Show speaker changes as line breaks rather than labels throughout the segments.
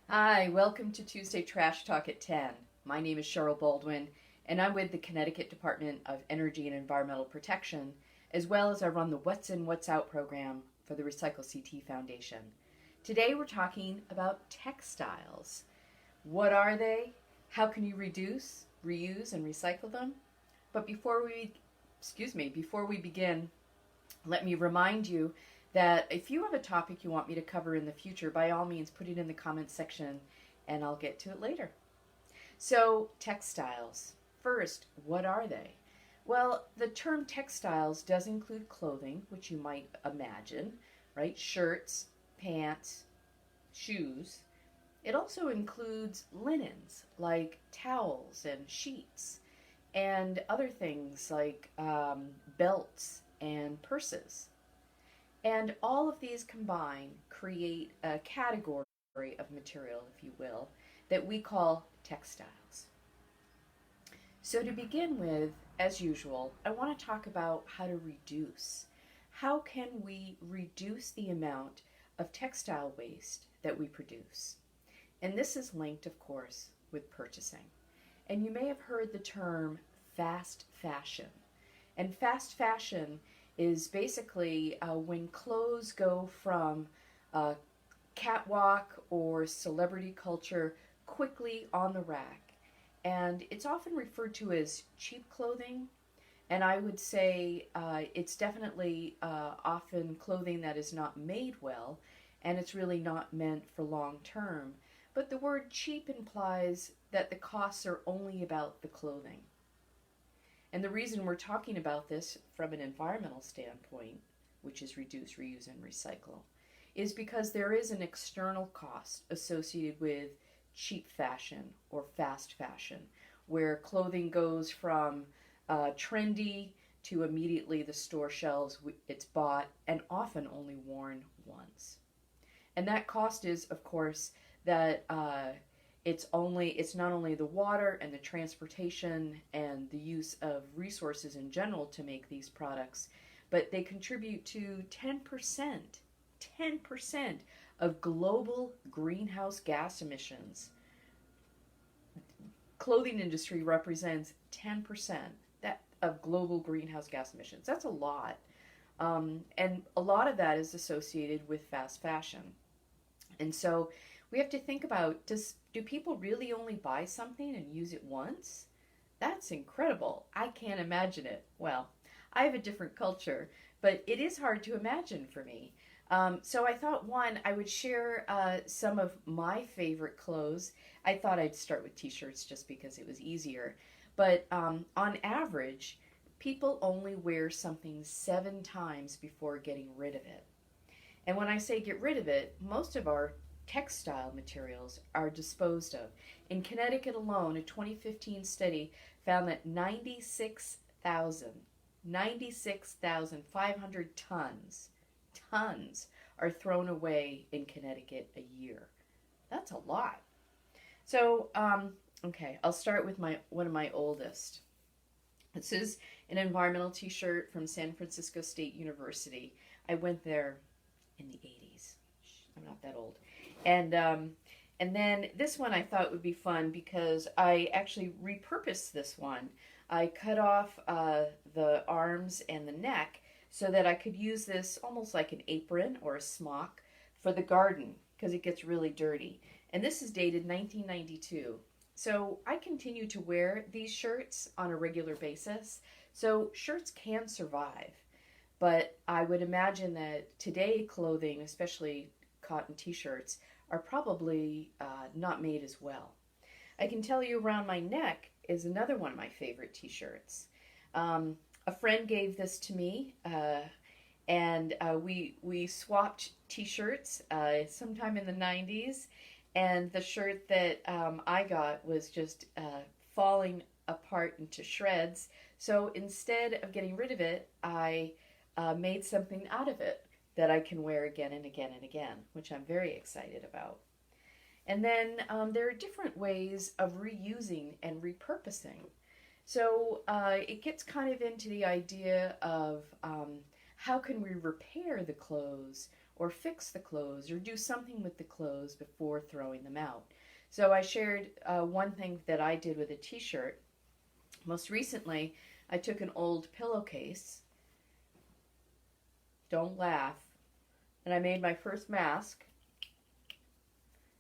Hi, welcome to Tuesday Trash Talk at 10. My name is Cheryl Baldwin, and I'm with the Connecticut Department of Energy and Environmental Protection, as well as I run the What's In, What's Out program for the Recycle CT Foundation. Today we're talking about textiles. What are they? How can you reduce, reuse, and recycle them? But before we begin, let me remind you that if you have a topic you want me to cover in the future, by all means put it in the comments section and I'll get to it later. So, textiles. First, what are they? Well, the term textiles does include clothing, which you might imagine, right? Shirts, pants, shoes. It also includes linens like towels and sheets and other things like belts and purses. And all of these combine create a category of material, if you will, that we call textiles. So, to begin with, as usual, I want to talk about how to reduce. How can we reduce the amount of textile waste that we produce? And this is linked, of course, with purchasing. And you may have heard the term fast fashion. And fast fashion is basically when clothes go from catwalk or celebrity culture quickly on the rack. And it's often referred to as cheap clothing. And I would say it's definitely often clothing that is not made well, and it's really not meant for long term. But the word cheap implies that the costs are only about the clothing. And the reason we're talking about this from an environmental standpoint, which is reduce, reuse, and recycle, is because there is an external cost associated with cheap fashion or fast fashion, where clothing goes from trendy to immediately the store shelves it's bought and often only worn once. And that cost is, of course, that it's not only the water and the transportation and the use of resources in general to make these products, but they contribute to 10% of global greenhouse gas emissions. Clothing industry represents 10% that of global greenhouse gas emissions. That's a lot. And a lot of that is associated with fast fashion. And so we have to think about, do people really only buy something and use it once? That's incredible. I can't imagine it. Well, I have a different culture, but it is hard to imagine for me. So I thought, one, I would share some of my favorite clothes. I thought I'd start with t-shirts just because it was easier. But on average, people only wear something 7 times before getting rid of it. And when I say get rid of it, most of our textile materials are disposed of. In Connecticut alone, a 2015 study found that 96,500 tons are thrown away in Connecticut a year. That's a lot. So, okay, I'll start with one of my oldest. This is an environmental t-shirt from San Francisco State University. I went there in the 80s. I'm not that old. And then this one I thought would be fun because I actually repurposed this one. I cut off the arms and the neck so that I could use this almost like an apron or a smock for the garden because it gets really dirty. And this is dated 1992. So I continue to wear these shirts on a regular basis. So shirts can survive. But I would imagine that today clothing, especially cotton t-shirts, are probably not made as well. I can tell you around my neck is another one of my favorite t-shirts. A friend gave this to me, and we swapped t-shirts sometime in the 90s, and the shirt that I got was just falling apart into shreds. So instead of getting rid of it, I made something out of it that I can wear again and again and again, which I'm very excited about. And then there are different ways of reusing and repurposing. So it gets kind of into the idea of how can we repair the clothes or fix the clothes or do something with the clothes before throwing them out. So I shared one thing that I did with a t-shirt. Most recently, I took an old pillowcase, don't laugh, and I made my first mask.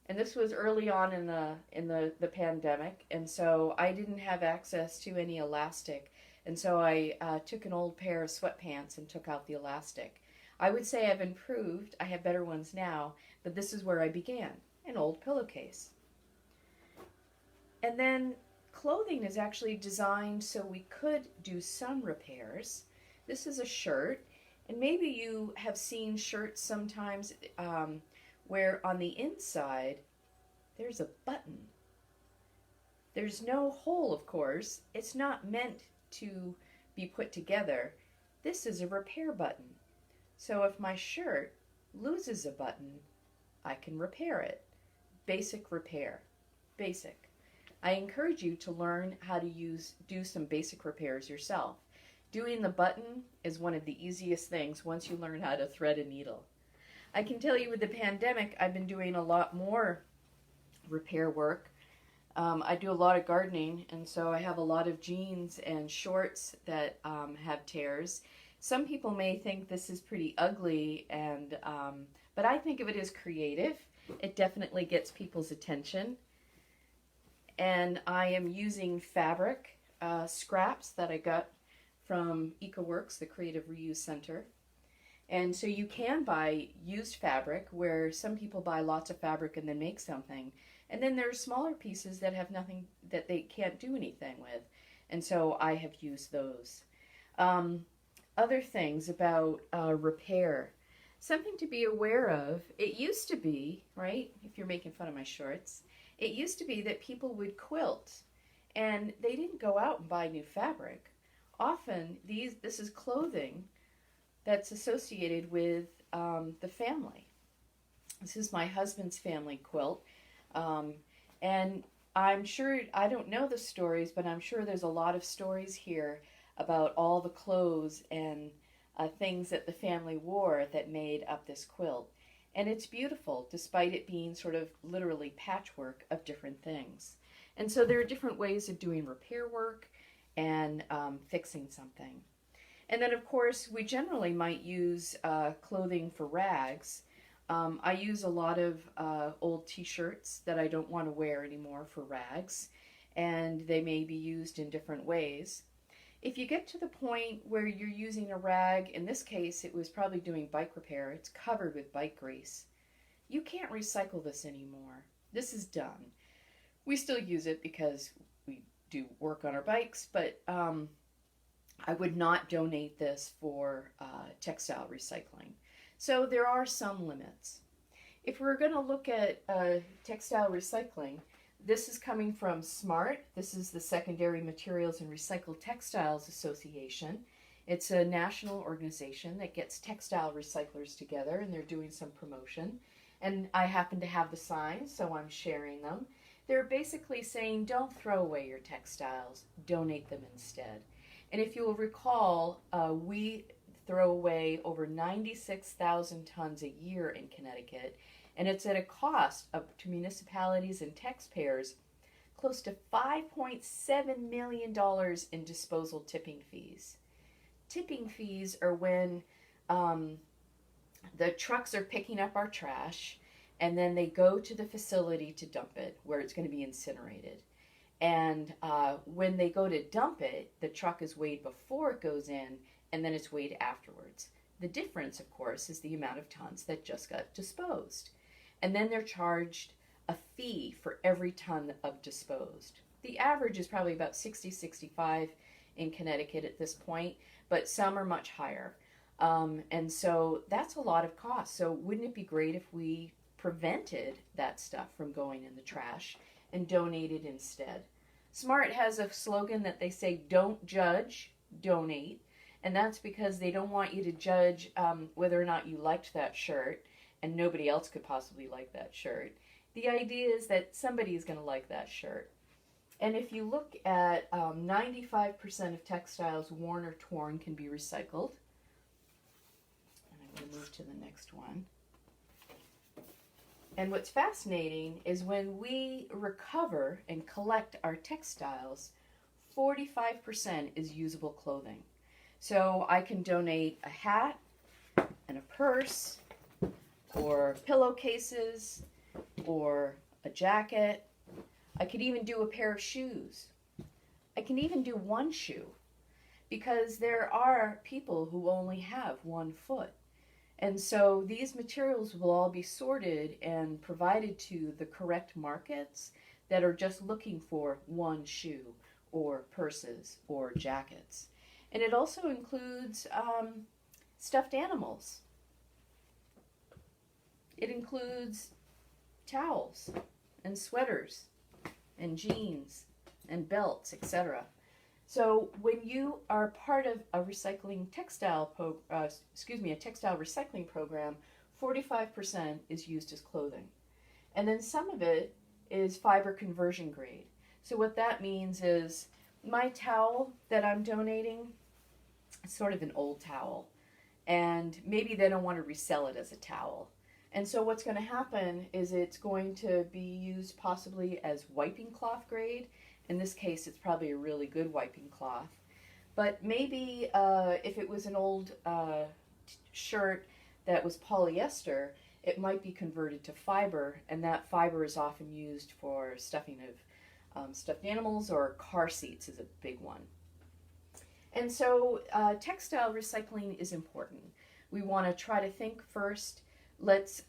And this was early on in the pandemic, and so I didn't have access to any elastic, and so I took an old pair of sweatpants and took out the elastic. I would say I've improved. I have better ones now, but this is where I began, an old pillowcase. And then clothing is actually designed so we could do some repairs. This is a shirt, and maybe you have seen shirts sometimes where on the inside there's a button. There's no hole, of course. It's not meant to be put together. This is a repair button. So if my shirt loses a button, I can repair it. Basic repair. Basic. I encourage you to learn how to do some basic repairs yourself. Doing the button is one of the easiest things once you learn how to thread a needle. I can tell you with the pandemic, I've been doing a lot more repair work. I do a lot of gardening, and so I have a lot of jeans and shorts that have tears. Some people may think this is pretty ugly, but I think of it as creative. It definitely gets people's attention. And I am using fabric scraps that I got from EcoWorks, the Creative Reuse Center. And so you can buy used fabric where some people buy lots of fabric and then make something. And then there are smaller pieces that have nothing, that they can't do anything with. And so I have used those. Other things about repair. Something to be aware of. It used to be, right, if you're making fun of my shorts, it used to be that people would quilt and they didn't go out and buy new fabric. Often this is clothing that's associated with the family. This is my husband's family quilt. And I'm sure, I don't know the stories, but I'm sure there's a lot of stories here about all the clothes and things that the family wore that made up this quilt. And it's beautiful, despite it being sort of literally patchwork of different things. And so there are different ways of doing repair work and fixing something. And then, of course, we generally might use clothing for rags. I use a lot of old t-shirts that I don't want to wear anymore for rags, and they may be used in different ways. If you get to the point where you're using a rag, in this case it was probably doing bike repair, it's covered with bike grease, you can't recycle this anymore. This is done. We still use it because we do work on our bikes, but I would not donate this for textile recycling. So there are some limits. If we're going to look at textile recycling, this is coming from SMART. This is the Secondary Materials and Recycled Textiles Association. It's a national organization that gets textile recyclers together, and they're doing some promotion. And I happen to have the signs, so I'm sharing them. They're basically saying, don't throw away your textiles, donate them instead. And if you will recall, we throw away over 96,000 tons a year in Connecticut, and it's at a cost to municipalities and taxpayers close to $5.7 million in disposal tipping fees. Tipping fees are when the trucks are picking up our trash, and then they go to the facility to dump it, where it's going to be incinerated. And when they go to dump it, the truck is weighed before it goes in, and then it's weighed afterwards. The difference, of course, is the amount of tons that just got disposed. And then they're charged a fee for every ton of disposed. The average is probably about 60, 65 in Connecticut at this point, but some are much higher. And so that's a lot of cost. So wouldn't it be great if we prevented that stuff from going in the trash and donated instead? SMART has a slogan that they say, don't judge, donate. And that's because they don't want you to judge whether or not you liked that shirt, and nobody else could possibly like that shirt. The idea is that somebody is going to like that shirt. And if you look at 95% of textiles worn or torn can be recycled. And I'm going to move to the next one. And what's fascinating is when we recover and collect our textiles, 45% is usable clothing. So I can donate a hat and a purse, or pillowcases, or a jacket. I could even do a pair of shoes. I can even do one shoe because there are people who only have one foot. And so these materials will all be sorted and provided to the correct markets that are just looking for one shoe or purses or jackets. And it also includes stuffed animals. It includes towels and sweaters and jeans and belts, etc. So when you are part of a textile recycling program, 45% is used as clothing. And then some of it is fiber conversion grade. So what that means is my towel that I'm donating, it's sort of an old towel, and maybe they don't want to resell it as a towel. And so what's going to happen is it's going to be used possibly as wiping cloth grade. In this case, it's probably a really good wiping cloth. But maybe if it was an old shirt that was polyester, it might be converted to fiber, and that fiber is often used for stuffing of stuffed animals, or car seats is a big one. And so textile recycling is important. We want to try to think first. Let's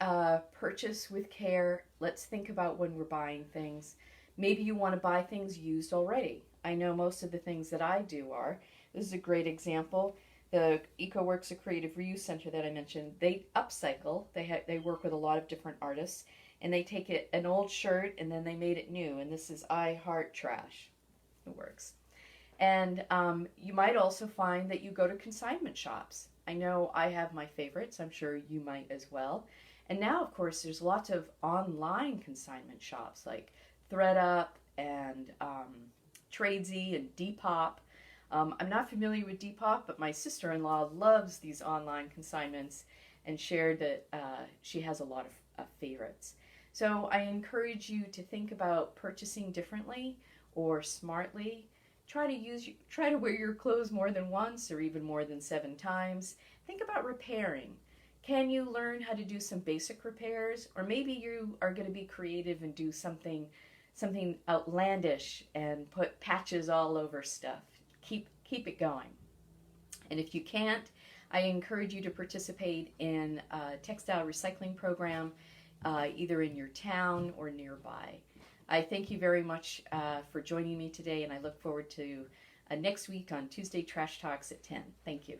purchase with care. Let's think about when we're buying things. Maybe you want to buy things used already. I know most of the things that I do are. This is a great example. The EcoWorks, a creative reuse center that I mentioned, they upcycle. They work with a lot of different artists, and they take an old shirt and then they made it new. And this is I Heart Trash. It works. And you might also find that you go to consignment shops. I know I have my favorites. I'm sure you might as well. And now, of course, there's lots of online consignment shops like ThreadUp and Tradesy and Depop. I'm not familiar with Depop, but my sister-in-law loves these online consignments and shared that she has a lot of favorites. So I encourage you to think about purchasing differently or smartly. Try to wear your clothes more than once or even more than 7 times. Think about repairing. Can you learn how to do some basic repairs? Or maybe you are going to be creative and do something outlandish and put patches all over stuff. Keep it going. And if you can't, I encourage you to participate in a textile recycling program either in your town or nearby. I thank you very much for joining me today, and I look forward to next week on Tuesday Trash Talks at 10. Thank you.